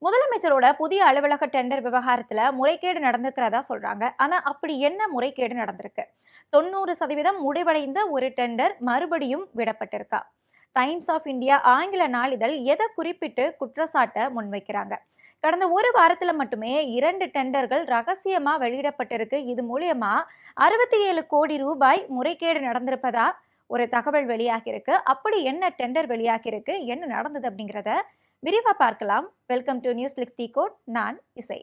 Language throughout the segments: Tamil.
முதலமைச்சரோட புதிய அலுவலக டெண்டர் விவகாரத்துல முறைகேடு நடந்திருக்கிறதா சொல்றாங்க. ஆனா அப்படி என்ன முறைகேடு நடந்திருக்கு? 90% முடிவடைந்த ஒரு டெண்டர் மறுபடியும் விடப்பட்டிருக்கா? டைம்ஸ் ஆஃப் இந்தியா ஆங்கில நாளிதழ் எதை குறிப்பிட்டு குற்றச்சாட்டை முன்வைக்கிறாங்க? கடந்த ஒரு வாரத்துல மட்டுமே 2 டெண்டர்கள் ரகசியமா வெளியிடப்பட்டிருக்கு. இது மூலியமா 67 கோடி ரூபாய் முறைகேடு நடந்திருப்பதா ஒரு தகவல் வெளியாகி இருக்கு. அப்படி என்ன டெண்டர் வெளியாகி இருக்கு, என்ன நடந்தது அப்படிங்கிறத விரிவா பார்க்கலாம். Welcome to news flex decode. நான் இசை.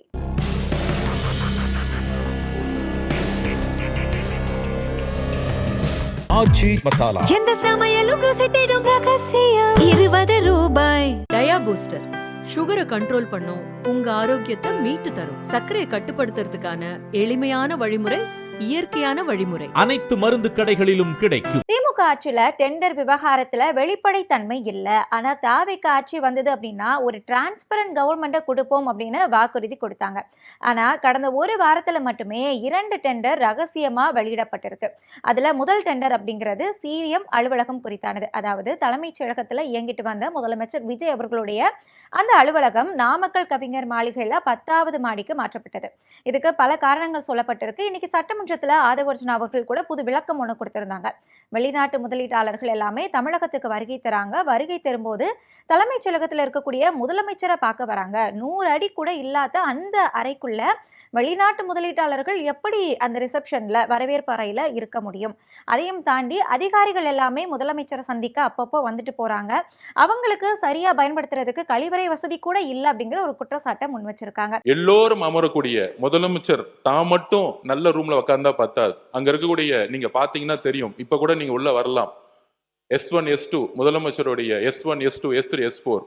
ஆச்சி மசாலா எந்த சமையலும் ருசி தேடும் ரகசியம் 20 ரூபாய். டயா பூஸ்டர் சுகரை கண்ட்ரோல் பண்ணும், உங்க ஆரோக்கியத்தை மீட்டு தரும். சர்க்கரையை கட்டுப்படுத்துறதுக்கான எளிமையான வழிமுறை, இயற்கையான வழிமுறை. அனைத்து மருந்து கடைகளிலும் கிடைக்கும். திமுக ஆட்சியில டெண்டர் விவகாரத்துல வெளிப்படைத்தன்மை இல்ல. ஆனா தாவேக ஆட்சி வந்தது அப்படின்னா ஒரு டிரான்ஸ்பரண்ட் கவர்மெண்ட்டை கொடுப்போம் அப்படின்னு வாக்குறுதி கொடுத்தாங்க. ஆனா கடந்த ஒரு வாரத்துல மட்டுமே 2 டெண்டர் ரகசியமா வெளியிடப்பட்டிருக்கு. அதுல முதல் டெண்டர் அப்படிங்கிறது சிஎம் அலுவலகம் குறித்தானது. அதாவது தலைமைச் செயலகத்துல இயங்கிட்டு வந்த முதலமைச்சர் விஜய் அவர்களுடைய அந்த அலுவலகம் நாமக்கல் கவிஞர் மாளிகையில 10வது மாடிக்கு மாற்றப்பட்டது. இதுக்கு பல காரணங்கள் சொல்லப்பட்டிருக்கு. இன்னைக்கு சட்டமன்றத்தில் ஆதவர்ஜுனா அவர்கள் கூட புது விளக்கம் ஒன்று கொடுத்திருந்தாங்க. வெளிநாட்டு முதலீட்டாளர்கள் எல்லாமே தமிழகத்துக்கு வருகை தராங்க. வருகை தரும்போது தலைமைச் செயலகத்தில் இருக்கக்கூடிய முதலமைச்சரை பார்க்க வராங்க. 100 அடி கூட இல்லாத அந்த அறைக்குள்ள வெளிநாட்டு முதலீட்டாளர்கள் எப்படி அந்த ரிசப்ஷன்ல வரவேற்பு அறையில இருக்க முடியும்? அதையும் தாண்டி அதிகாரிகள் எல்லாமே முதலமைச்சரை சந்திக்க அப்பப்போ வந்துட்டு போறாங்க. அவங்களுக்கு சரியா பயன்படுத்துறதுக்கு கழிவறை வசதி கூட இல்லை அப்படிங்கிற ஒரு குற்றச்சாட்டை முன் வச்சிருக்காங்க. எல்லோரும் அமரக்கூடிய முதலமைச்சர் தான் மட்டும் நல்ல ரூம்ல உட்கார்ந்தா பத்தாது. அங்க இருக்கக்கூடிய நீங்க பாத்தீங்கன்னா தெரியும். இப்ப கூட நீங்க உள்ள வரலாம். S1 S2 முதலமைச்சருடைய S1 S2 S3 S4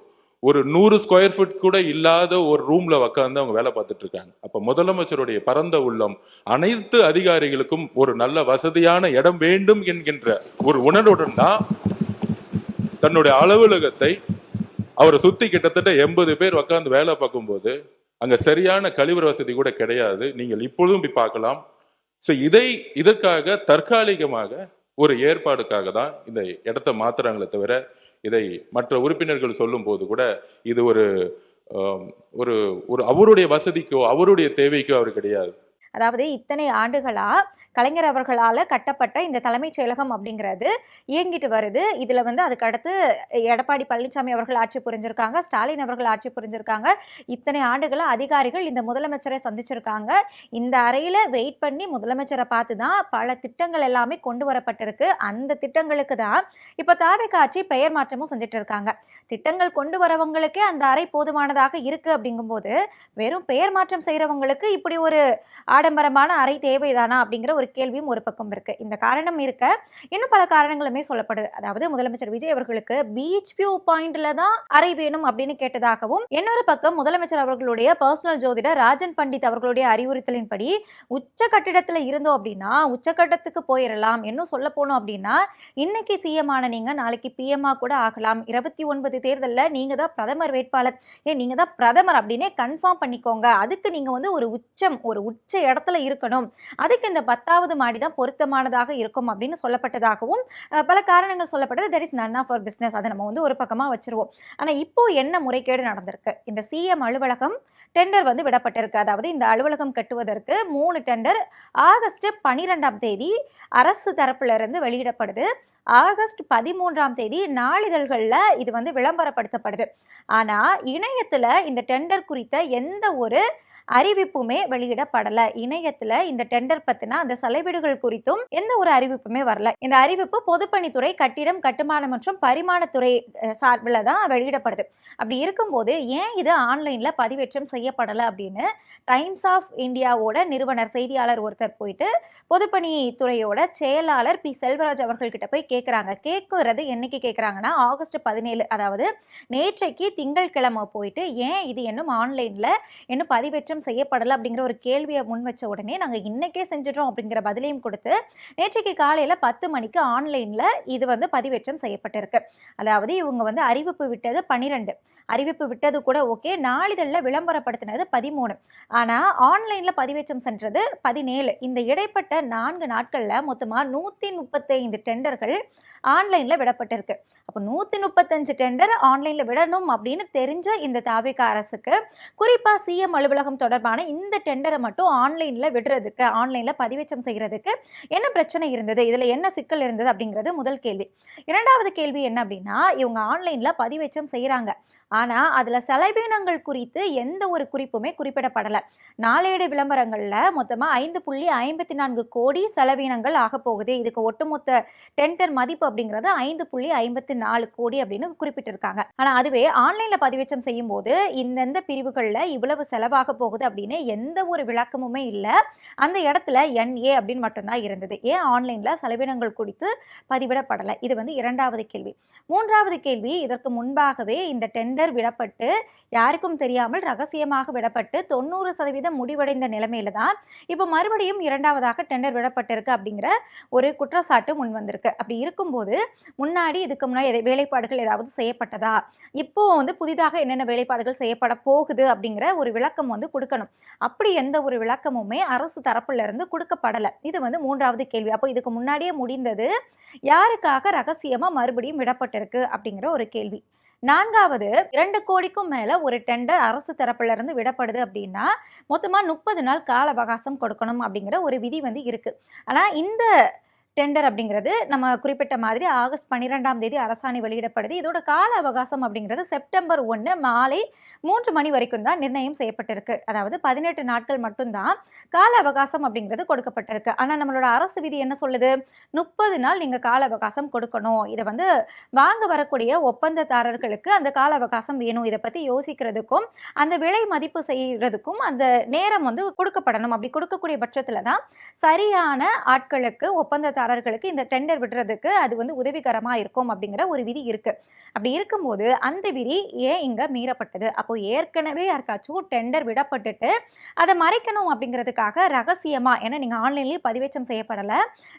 ஒரு 100 ஸ்கொயர் ஃபீட் கூட இல்லாத ஒரு ரூம்ல உட்கார்ந்து அவங்க வேலை பார்த்துட்டு இருக்காங்க. அப்ப முதலமைச்சருடைய பரந்த உள்ளம் அனைத்து அதிகாரிகளுக்கும் ஒரு நல்ல வசதியான இடம் வேண்டும் என்கின்ற ஒரு உணர்வுடன் தான் தன்னுடைய அலுவலகத்தை அவரை சுத்தி கிட்டத்தட்ட 80 பேர் உட்கார்ந்து வேலை பார்க்கும்போது அங்க சரியான கழிவறை வசதி கூட கிடையாது. நீங்கள் இப்பொழுதும் போய் பார்க்கலாம். இதற்காக தற்காலிகமாக ஒரு ஏற்பாடுக்காக தான் இந்த இடத்தை மாத்துறாங்களே தவிர இதை மற்ற உறுப்பினர்கள் சொல்லும் போது கூட இது ஒரு அவருடைய வசதிக்கோ அவருடைய தேவைக்கோ அவர் கிடையாது. அதாவது இத்தனை ஆண்டுகளா கலைஞர் அவர்களால் கட்டப்பட்ட இந்த தலைமைச் செயலகம் அப்படிங்கிறது இயங்கிட்டு வருது. இதில் அதுக்கு அடுத்து எடப்பாடி பழனிசாமி அவர்கள் ஆட்சி புரிஞ்சிருக்காங்க, ஸ்டாலின் அவர்கள் ஆட்சி புரிஞ்சிருக்காங்க. இத்தனை ஆண்டுகளாக அதிகாரிகள் இந்த முதலமைச்சரை சந்திச்சிருக்காங்க. இந்த அறையில் வெயிட் பண்ணி முதலமைச்சரை பார்த்து தான் பல திட்டங்கள் எல்லாமே கொண்டு வரப்பட்டிருக்கு. அந்த திட்டங்களுக்கு தான் இப்போ தாவேக ஆட்சி பெயர் மாற்றமும் செஞ்சுட்டு இருக்காங்க. திட்டங்கள் கொண்டு வரவங்களுக்கே அந்த அறை போதுமானதாக இருக்குது. அப்படிங்கும்போது வெறும் பெயர் மாற்றம் செய்கிறவங்களுக்கு இப்படி ஒரு ஆடம்பரமான அறை தேவைதானா அப்படிங்கிற ஒரு கேள்வியும் ஒரு பக்கம் இருக்கு. இந்த காரணம் இருக்க இன்னும் பல காரணங்களுமே சொல்லப்படுது. அதாவது முதலமைச்சர் விஜய் அவர்களுக்கு பீச் வியூ பாயிண்ட்ல தான் அறை வேணும் அப்படின்னு கேட்டதாகவும், இன்னொரு பக்கம் முதலமைச்சர் அவர்களுடைய பர்சனல் ஜோதிடர் ராஜன் பண்டித் அவர்களுடைய அறிவுறுத்தலின்படி உச்ச கட்டிடத்துல இருந்தோம் அப்படின்னா உச்சக்கட்டத்துக்கு போயிடலாம். இன்னும் சொல்ல போனோம் அப்படின்னா இன்னைக்கு சிஎம் ஆன நீங்க நாளைக்கு பிஎம்ஆ கூட ஆகலாம். 29 தேர்தலில் நீங்க தான் பிரதமர் வேட்பாளர், நீங்க தான் பிரதமர் அப்படின்னே கன்ஃபார்ம் பண்ணிக்கோங்க. அதுக்கு நீங்க ஒரு உச்ச இடத்துல இருக்கணும். அதுக்கு இந்த 10வது மாடி தான் பொருத்தமானதாக இருக்கும் அப்படின்னு சொல்லப்பட்டதாகவும் பல காரணங்கள் சொல்லப்பட்டது. That is none of our business. அதை நம்ம ஒரு பக்கமா வச்சிருவோம். ஆனா இப்போ என்ன முறைகேடு நடந்திருக்கு? இந்த சிஎம் அலுவலகம் டெண்டர் விடப்பட்டிருக்கு. அதாவது இந்த அலுவலகம் கட்டுவதற்கு 3 டெண்டர் ஆகஸ்ட் 12ஆம் தேதி அரசு தரப்புல இருந்து வெளியிடப்படுது. ஆகஸ்ட் 13ஆம் தேதி நாளிதழ்கள்ல இது விளம்பரப்படுத்தப்படுது. ஆனா இணையத்துல இந்த டெண்டர் குறித்த எந்த ஒரு அறிவிப்புமே வெளியிடப்படல. இணையத்துல இந்த டெண்டர் பத்தின அந்த செலவிடுகள் குறித்தும் எந்த ஒரு அறிவிப்புமே வரல. இந்த அறிவிப்பு பொதுப்பணித்துறை, கட்டிடம், கட்டுமானம் மற்றும் பரிமாணத்துறை சார்பில் தான் வெளியிடப்படுது. அப்படி இருக்கும்போது ஏன் இது ஆன்லைன்ல பதிவேற்றம் செய்யப்படலை அப்படின்னு டைம்ஸ் ஆஃப் இந்தியாவோட நிறுவனர் செய்தியாளர் ஒருத்தர் போயிட்டு பொதுப்பணித்துறையோட செயலாளர் பி செல்வராஜ் அவர்கள்கிட்ட போய் கேட்குறாங்க. கேட்கறது என்னைக்கு கேட்குறாங்கன்னா ஆகஸ்ட் 17, அதாவது நேற்றைக்கு திங்கட்கிழமை போயிட்டு ஏன் இது இன்னும் ஆன்லைன்ல இன்னும் பதிவேற்றம் செய்யப்படலை அப்படிங்கிற ஒரு கேள்வியை முன் வச்ச உடனே நாங்கள் இன்னைக்கே செஞ்சிடறோம் அப்படிங்கிற பதிலையும் கொடுத்து நேற்றைக்கு காலையில் 10 மணிக்கு ஆன்லைனில் இது பதிவேற்றம் செய்யப்பட்டிருக்கு. அதாவது இவங்க அறிவிப்பு விட்டது 12, அறிவிப்பு விட்டது கூட ஓகே, நாளிதழில் விளம்பரப்படுத்தினது 13, ஆனால் ஆன்லைனில் பதிவேற்றம் சென்றது 17. இந்த இடைப்பட்ட 4 நாட்களில் மொத்தமாக 135 டெண்டர்கள் டெண்டர்கள் ஆன்லைனில் விடப்பட்டிருக்கு. அப்போ 135 டெண்டர் ஆன்லைனில் விடணும் அப்படின்னு தெரிஞ்ச இந்த தாவேகா அரசுக்கு குறிப்பாக சிஎம் அலுவலகம் தொடர்பான இந்த டெண்டரை மட்டும் ஆன்லைனில் விடுறதுக்கு, ஆன்லைனில் பதிவேற்றம் செய்கிறதுக்கு என்ன பிரச்சனை இருந்தது, இதில் என்ன சிக்கல் இருந்தது அப்படிங்கிறது முதல் கேள்வி. இரண்டாவது கேள்வி என்ன அப்படின்னா, இவங்க ஆன்லைனில் பதிவேற்றம் செய்கிறாங்க, ஆனால் அதில் செலவினங்கள் குறித்து எந்த ஒரு குறிப்புமே குறிப்பிடப்படலை. நாளேடு விளம்பரங்களில் மொத்தமாக 5.54 கோடி செலவினங்கள் ஆக போகுது, இதுக்கு ஒட்டுமொத்த டெண்டர் மதிப்பு அப்படிங்கிறது 5.54 கோடி அப்படின்னு குறிப்பிட்டிருக்காங்க. ஆனால் அதுவே ஆன்லைனில் பதிவேற்றம் செய்யும் போது இந்தந்த பிரிவுகளில் இவ்வளவு செலவாக போகுது அப்படின்னு எந்த ஒரு விளக்கமுமே இல்லை. அந்த இடத்துல NA அப்படின்னு மட்டும்தான் இருந்தது. ஏன் ஆன்லைனில் செலவினங்கள் குறித்து பதிவிடப்படலை? இது வந்து இரண்டாவது கேள்வி. மூன்றாவது கேள்வி, இதற்கு முன்பாகவே இந்த டெண்டர் விடப்பட்டு யாருக்கும் தெரியாமல் ரகசியமாக விடப்பட்டு 90% முடிவடைந்த நிலைமையில தான் இப்போ மறுபடியும் இரண்டாவதாக டெண்டர் விடப்பட்டிருக்கு அப்படிங்கிற ஒரு குற்றச்சாட்டு முன் வந்திருக்கு. அப்படி இருக்கும்போது முன்னாடி இதுக்கு முன்னாடி வேலைப்பாடுகள் ஏதாவது செய்யப்பட்டதா, இப்போ வந்து புதிதாக என்னென்ன வேலைப்பாடுகள் செய்யப்பட போகுது அப்படிங்கிற ஒரு விளக்கம் வந்து கொடுக்கணும். அப்படி எந்த ஒரு விளக்கமுமே அரசு தரப்புல இருந்து கொடுக்கப்படலை. இது வந்து மூன்றாவது கேள்வி. அப்போ இதுக்கு முன்னாடியே முடிந்தது யாருக்காக ரகசியமா மறுபடியும் விடப்பட்டிருக்கு அப்படிங்கிற ஒரு கேள்வி. நான்காவது, 2 கோடிக்கும் மேல ஒரு டெண்டர் அரசு தரப்புல இருந்து விடப்படுது அப்படின்னா மொத்தமா 30 நாள் கால அவகாசம் கொடுக்கணும் அப்படிங்கிற ஒரு விதி வந்து இருக்கு. ஆனா இந்த டெண்டர் அப்படிங்கிறது நம்ம குறிப்பிட்ட மாதிரி ஆகஸ்ட் 12ஆம் தேதி அரசாணை வெளியிடப்படுது. இதோட கால அவகாசம் அப்படிங்கிறது செப்டம்பர் 1 மாலை 3 மணி வரைக்கும் தான் நிர்ணயம் செய்யப்பட்டிருக்கு. அதாவது 18 நாட்கள் மட்டும்தான் கால அவகாசம் அப்படிங்கிறது கொடுக்கப்பட்டிருக்கு. ஆனால் நம்மளோட அரசு விதி என்ன சொல்லுது? 30 நாள் நீங்கள் கால அவகாசம் கொடுக்கணும். இதை வந்து வாங்க வரக்கூடிய ஒப்பந்ததாரர்களுக்கு அந்த கால அவகாசம் வேணும். இதை பற்றி யோசிக்கிறதுக்கும் அந்த விலை மதிப்பு செய்கிறதுக்கும் அந்த நேரம் வந்து கொடுக்கப்படணும். அப்படி கொடுக்கக்கூடிய பட்சத்தில் தான் சரியான ஆட்களுக்கு ஒப்பந்ததாரர்களுக்கு இந்த டெண்டர் விடுறதுக்கு அது வந்து உதவிகரமா இருக்கும் அப்படிங்கிற ஒரு விதி இருக்கு. அப்படி இருக்கும்போது அந்த விதி ஏன் இங்க மீறப்பட்டது? அப்போ ஏற்கனவே யாருக்காச்சும் டெண்டர் விடப்பட்டுட்டு அதை மறைக்கணும் அப்படிங்கிறதுக்காக ரகசியமா, ஏன்னா நீங்க ஆன்லைன்லயே பதிவேற்றம் செய்யப்படலை,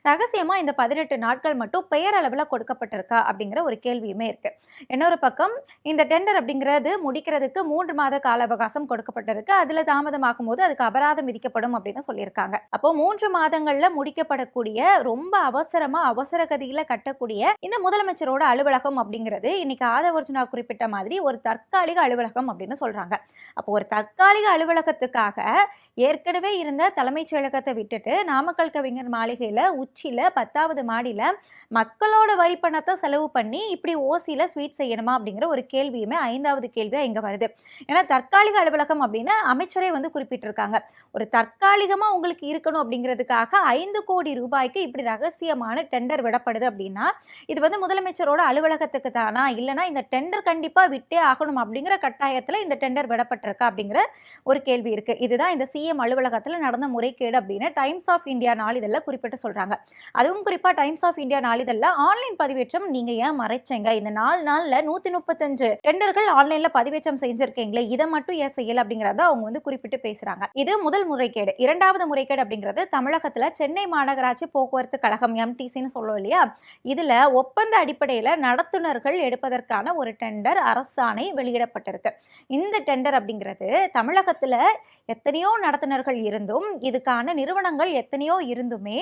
ரகசியமா இந்த 18 நாட்கள் மட்டும் பெயரளவில் கொடுக்கப்பட்டிருக்கா அப்படிங்கிற ஒரு கேள்வியுமே இருக்கு. இன்னொரு பக்கம் இந்த டெண்டர் அப்படிங்கிறது முடிக்கிறதுக்கு 3 மாத கால அவகாசம் கொடுக்கப்பட்டிருக்கு. அதுல தாமதமாகும் போது அதுக்கு அபராதம் விதிக்கப்படும் அப்படின்னு சொல்லியிருக்காங்க. அப்போ 3 மாதங்கள்ல முடிக்கப்படக்கூடிய ரொம்ப அவசர கதியில கட்டக்கூடிய இந்த முதலமைச்சரோட அலுவலகம் அப்படிங்கிறது இன்னைக்கு ஆதவர்ஜுனா குறிப்பிட்ட மாதிரி ஒரு தற்காலிக அலுவலகம் அப்படின்னு சொல்றாங்க. அப்போ ஒரு தற்காலிக அலுவலகத்துக்காக ஏற்கனவே இருந்த தலைமைச் செயலகத்தை விட்டுட்டு நாமக்கல் கவிஞர் மாளிகையில உச்சியில 10வது மாடியில மக்களோட வரி பணத்தை செலவு பண்ணி இப்படி ஓசியில ஸ்வீட் செய்யணுமா அப்படிங்கிற ஒரு கேள்வியுமே 5வது கேள்வியா இங்க வருது. ஏன்னா தற்காலிக அலுவலகம் அப்படின்னு அமைச்சரே வந்து குறிப்பிட்டிருக்காங்க. ஒரு தற்காலிகமா உங்களுக்கு இருக்கணும் அப்படிங்கிறதுக்காக 5 கோடி ரூபாய்க்கு இப்படி ரகசியமான டெண்டர் விடப்படுது அப்படின்னா இது வந்து முதலமைச்சரோட அலுவலகத்துக்கு தானா, இல்லைனா இந்த டெண்டர் கண்டிப்பா விட்டே ஆகணும் அப்படிங்கிற கட்டாயத்துல இந்த டெண்டர் விடப்பட்டிருக்கா அப்படிங்கிற ஒரு கேள்வி இருக்கு. இதுதான் இந்த சிஎம் அலுவலகத்துல நடந்த முறைகேடு அப்படின்னு டைம்ஸ் ஆஃப் இந்தியா நாளிதழில் குறிப்பிட்டு சொல்றாங்க. அதுவும் குறிப்பா டைம்ஸ் ஆஃப் இந்தியா நாளிதழில் ஆன்லைன் பதிவேற்றம் நீங்க ஏன் மறைச்சீங்க, இந்த 4 நாள்ல 135 டெண்டர்கள் ஆன்லைன்ல பதிவேற்றம் செஞ்சிருக்கீங்களே, இதை மட்டும் ஏன் செய்யல அப்படிங்கறத அவங்க வந்து குறிப்பிட்டு பேசுறாங்க. இது முதல் முறைகேடு. இரண்டாவது முறைகேடு அப்படிங்கிறது தமிழகத்துல சென்னை மாநகராட்சி போக்குவரத்து கழகம் MTCன்னு சொல்லுவோம் இல்லையா, இதுல ஒப்பந்த அடிப்படையில நடத்துனர்கள் எடுப்பதற்கான ஒரு டெண்டர் அரசாணை வெளியிடப்பட்டிருக்கு. இந்த டெண்டர் அப்படிங்கிறது தமிழகத்துல எத்தனையோ நடத்துனர்கள் இருந்தும் இதுக்கான நிறுவனங்கள் எத்தனையோ இருந்துமே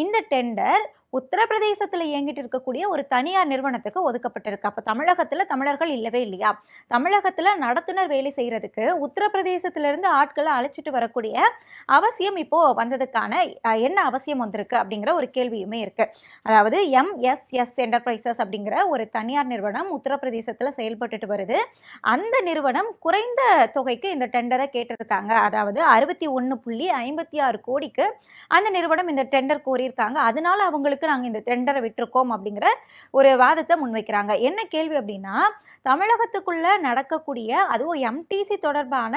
இந்த டெண்டர் உத்தரப்பிரதேசத்தில் இயங்கிட்டு இருக்கக்கூடிய ஒரு தனியார் நிறுவனத்துக்கு ஒதுக்கப்பட்டிருக்கு. அப்போ தமிழகத்தில் தமிழர்கள் இல்லவே இல்லையா? தமிழகத்தில் நடத்துனர் வேலை செய்கிறதுக்கு உத்தரப்பிரதேசத்திலிருந்து ஆட்களை அழைச்சிட்டு வரக்கூடிய அவசியம் இப்போ வந்ததுக்கான என்ன அவசியம் வந்திருக்கு அப்படிங்கிற ஒரு கேள்வியுமே இருக்கு. அதாவது MSS என்டர்பிரைசஸ் அப்படிங்கிற ஒரு தனியார் நிறுவனம் உத்தரப்பிரதேசத்தில் செயல்பட்டுட்டு வருது. அந்த நிறுவனம் குறைந்த தொகைக்கு இந்த டெண்டரை கேட்டிருக்காங்க. அதாவது 61.56 கோடிக்கு அந்த நிறுவனம் இந்த டெண்டர் கோரியிருக்காங்க. அதனால அவங்களுக்கு நாங்கள் இந்த டெண்டரை விட்டுருக்கோம் அப்படிங்கிற ஒரு வாதத்தை முன்வைக்கிறாங்க. என்ன கேள்வி அப்படின்னா, தமிழகத்துக்குள்ள நடக்கக்கூடிய அதுவும் MTC தொடர்பான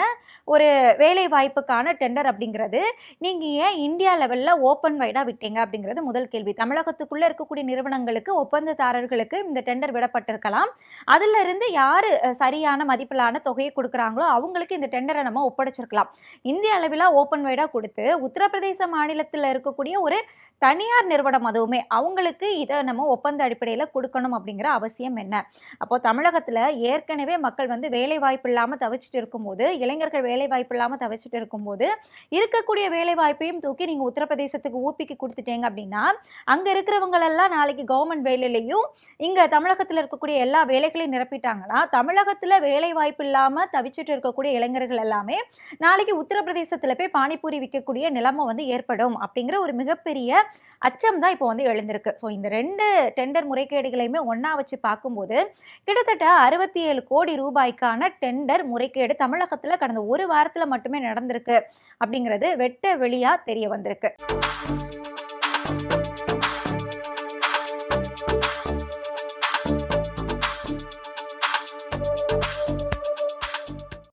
ஒரு வேலை வாய்ப்புக்கான டெண்டர் அப்படிங்கிறது நீங்க ஏன் இந்தியா லெவல்ல ஓப்பன் வைடா விட்டீங்க அப்படிங்கிறது முதல் கேள்வி. தமிழகத்துக்குள்ள இருக்கக்கூடிய நிறுவனங்களுக்கு ஒப்பந்ததாரர்களுக்கு இந்த டெண்டர் விடப்பட்டிருக்கலாம். அதுல இருந்து யாரு சரியான மதிப்பிலான தொகையை கொடுக்குறாங்களோ அவங்களுக்கு இந்த டெண்டரை நம்ம ஒப்படைச்சிருக்கலாம். இந்திய அளவில் ஓப்பன் வைடா கொடுத்து உத்தரப்பிரதேச மாநிலத்தில் இருக்கக்கூடிய ஒரு தனியார் நிறுவனம், அதுவுமே இருக்குமே அவங்களுக்கு இதை நம்ம ஒப்பந்த அடிப்படையில் கொடுக்கணும் அப்படிங்கிற அவசியம் என்ன? அப்போ தமிழகத்தில் ஏற்கனவே மக்கள் வந்து வேலை வாய்ப்பு இல்லாமல் தவிச்சிட்டு இருக்கும்போது, இளைஞர்கள் வேலை வாய்ப்பு இல்லாமல் தவிச்சிட்டு இருக்கும்போது, இருக்கக்கூடிய வேலை வாய்ப்பையும் தூக்கி நீங்கள் உத்தரப்பிரதேசத்துக்கு ஊப்பிக்கு கொடுத்துட்டீங்க அப்படின்னா, அங்கே இருக்கிறவங்களெல்லாம் நாளைக்கு கவர்மெண்ட் வேலையிலையும் இங்கே தமிழகத்தில் இருக்கக்கூடிய எல்லா வேலைகளையும் நிரப்பிட்டாங்கன்னா, தமிழகத்தில் வேலை வாய்ப்பு இல்லாமல் தவிச்சிட்டு இருக்கக்கூடிய இளைஞர்கள் எல்லாமே நாளைக்கு உத்தரப்பிரதேசத்தில் போய் பானிபூரி விற்கக்கூடிய நிலைமை வந்து ஏற்படும் அப்படிங்கிற ஒரு மிகப்பெரிய அச்சம் தான் இப்போ வந்து எழுந்திருக்கு. ஸோ இந்த 2 டெண்டர் முறைகேடுகளையுமே ஒன்றா வச்சு பார்க்கும்போது கிட்டத்தட்ட 67 கோடி ரூபாய்க்கான டெண்டர் முறைகேடு தமிழகத்தில் கடந்த ஒரு வாரத்தில் மட்டுமே நடந்திருக்கு அப்படிங்கிறது வெட்ட வெளியாக தெரிய வந்திருக்கு.